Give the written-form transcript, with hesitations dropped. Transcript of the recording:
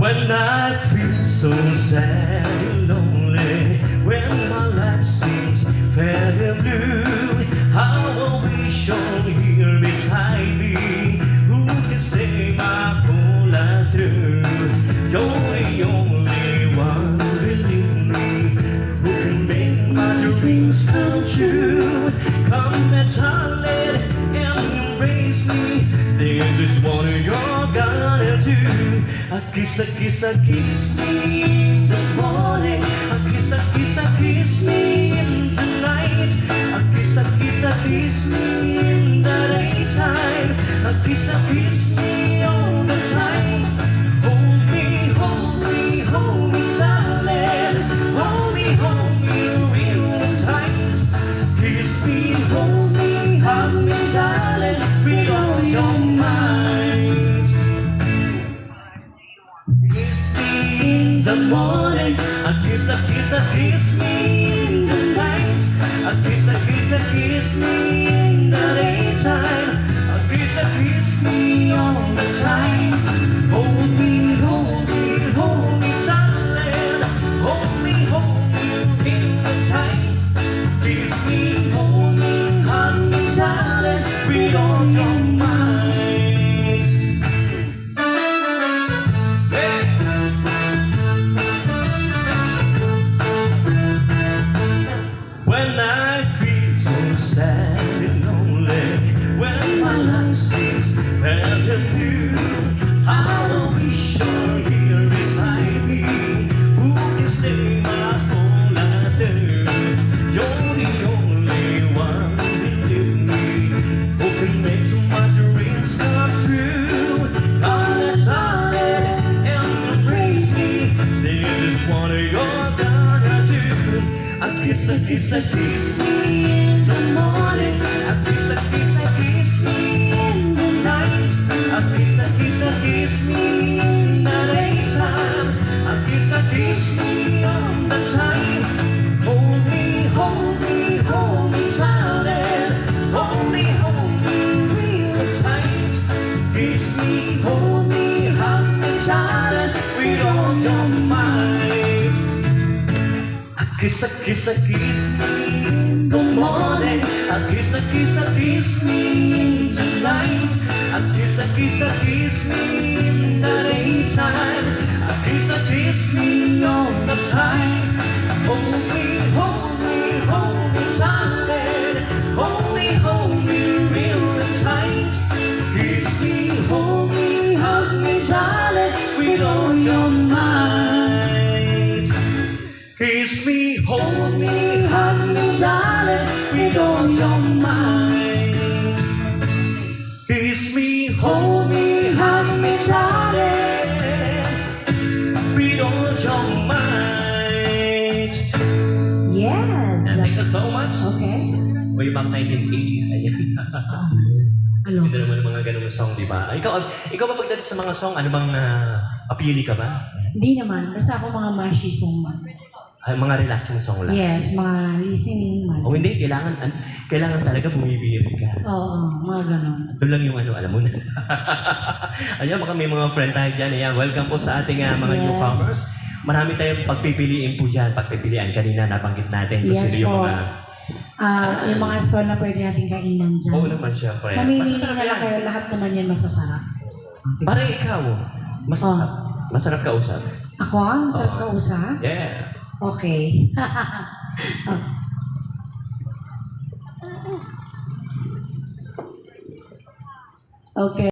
When I feel so sad and lonely, when my life seems very blue, how I wish you're here beside me, who can stay my whole life through. You're the only one who believe me, who can make my dreams come true. Come and darling and embrace me, this is what you're gonna do. A kiss me in the morning. A kiss me in the night. A kiss me in the daytime. A kiss me all the time. Hold me, darling. Hold me real tight. Kiss me, hold me, hug me, darling, with all your might. In the morning, a kiss me in the night. A kiss me in the daytime. A kiss me all the time. Hold me, darling. Hold me real tight. Kiss me, hold me, hug me, darling, with all your might. When I feel so sad and lonely, when my life seems very blue, how I wish you're here beside me, who can stay my whole life through. You're the only one who believe me, who can make my dreams come true. Come and darling and embrace me, this is what you're gonna do. A kiss me in the morning. A kiss me in the night. A kiss me in the daytime. A kiss me all the time. Hold me, darling. Hold me real tight. Kiss me, hold me, hug me, darling, with all your might. A kiss me in the morning. A kiss me in the night. A kiss me in the daytime. A kiss me all the time. Hold me, darling. Hold me real tight. Kiss me, hold me, hug me, darling, with all your might. Kiss me, hold me, hug me, darling, with all your might. Kiss me, hold me, hug me, darling, with all your might. Yes. Thank you so much. Okay. Way back 1980s, ayan. Ano? Hindi naman mga ganung song, di ba? Ikaw ba pagdating sa mga song, ano bang papili ka ba? Hindi naman. Basta ako mga mashy song. Ay, mga relaxing song lang. Yes, mga listening man. O hindi, kailangan talaga bumibili ka. Oo, mga ganon. Doon lang yung alam mo na. Ayan, baka may mga friend tayo dyan. Ayan, welcome po sa ating mga Yes. newcomers. Marami tayong pagpipiliin po dyan. Pagpipilian kanina, nabanggit natin. Kung Yes sino yung po. mga... Yung mga stall na pwede natin kainan dyan. Oo naman, syempre. Mamili Masasarap na lang yan. kayo. Lahat naman yan masasarap. Parang ikaw, masarap. Masarap ka usap. Ako? Masarap ka usap? Yeah. Okay. Okay.